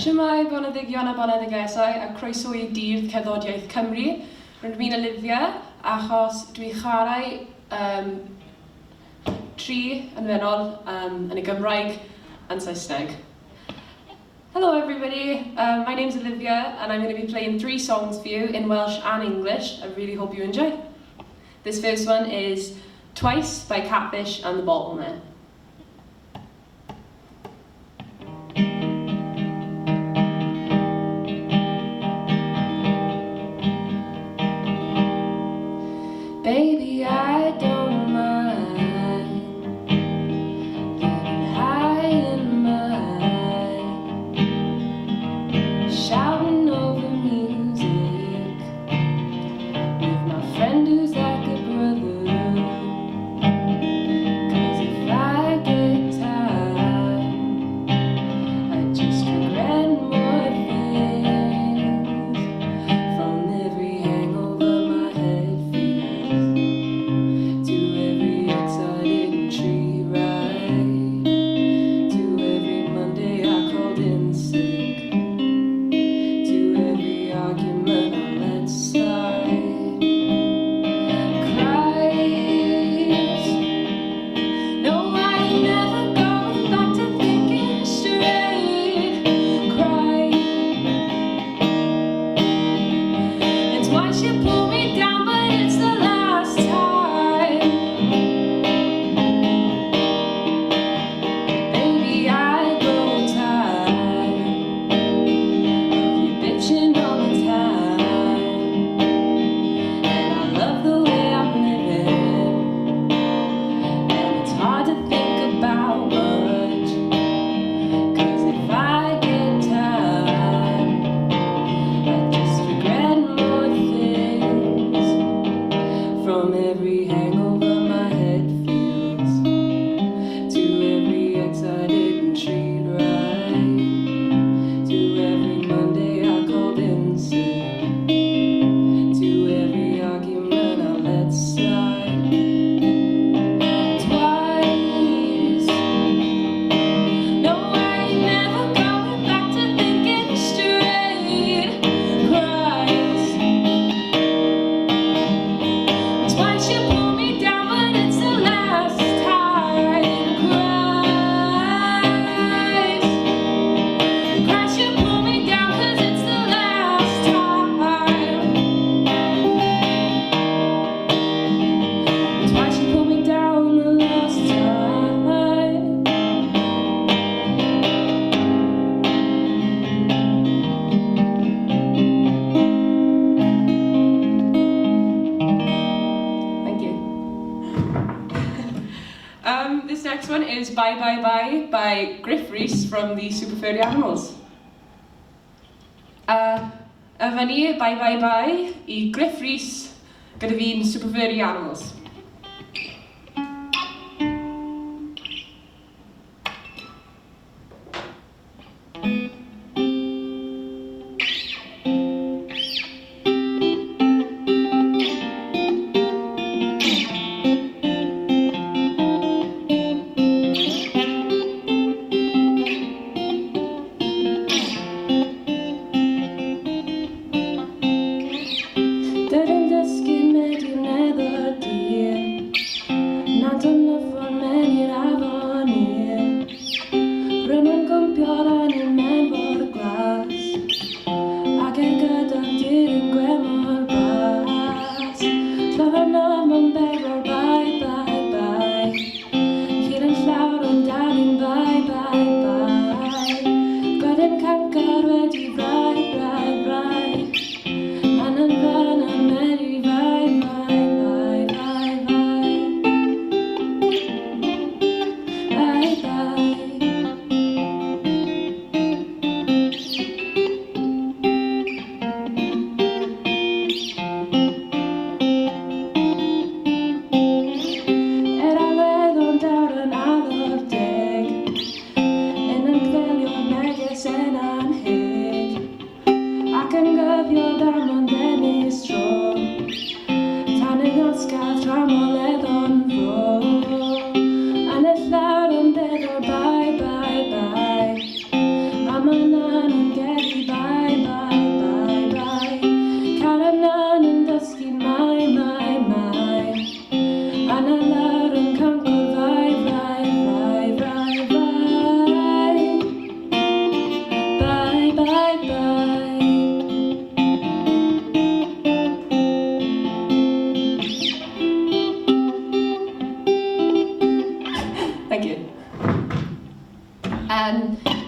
Shwmae boneddigion a boneddigesau a croeso I Dydd Cerddoriaeth Cymru. Rydw i'n Olivia achos dwi chwarae tri yn fennol yn y Gymraeg and Saesneg. Hello everybody, my name's Olivia and I'm going to be playing 3 songs for you in Welsh and English. I really hope you enjoy. This first one is Twice by Catfish and the Bottlemen. Baby, I don't mind getting high in my shouting over music with my friend who's like a brother. 'Cause if I get tired, I just regret more things from every hangover my head feels to every excited tree ride, to every Monday I called in sick, to every argument I let slide. Cries, no, I ain't never going back to thinking straight. Cry, it's why she pulled me down, but it's the last time. Baby, I grow tired of you bitching all the time, and I love the way I'm living, and it's hard to think about much. 'Cause if I get tired, I just regret more things from every hangover my head feels to every excited treat ride, to every Monday I called in sick, to every argument I let slide. Twice, no, I ain't never going back to thinking straight. Cries, twice you pull me down, but it's the last time. Cries, cries you pull me down, 'cause it's the last time. Twice you pull me down the last time. Thank you. This next one is Bye Bye Bye by Griff Rhys from the Super Furry Animals. A fyny Bye Bye Bye I Griff Rhys gyda fi'n Super Furry Animals. Dydyn dysgu med i'n meddwl di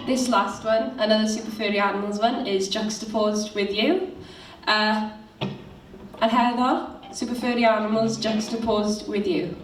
This last one, another super furry animals one, is juxtaposed with you. And Heather, super furry animals juxtaposed with you.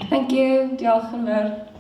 Thank you, diolch yn fawr.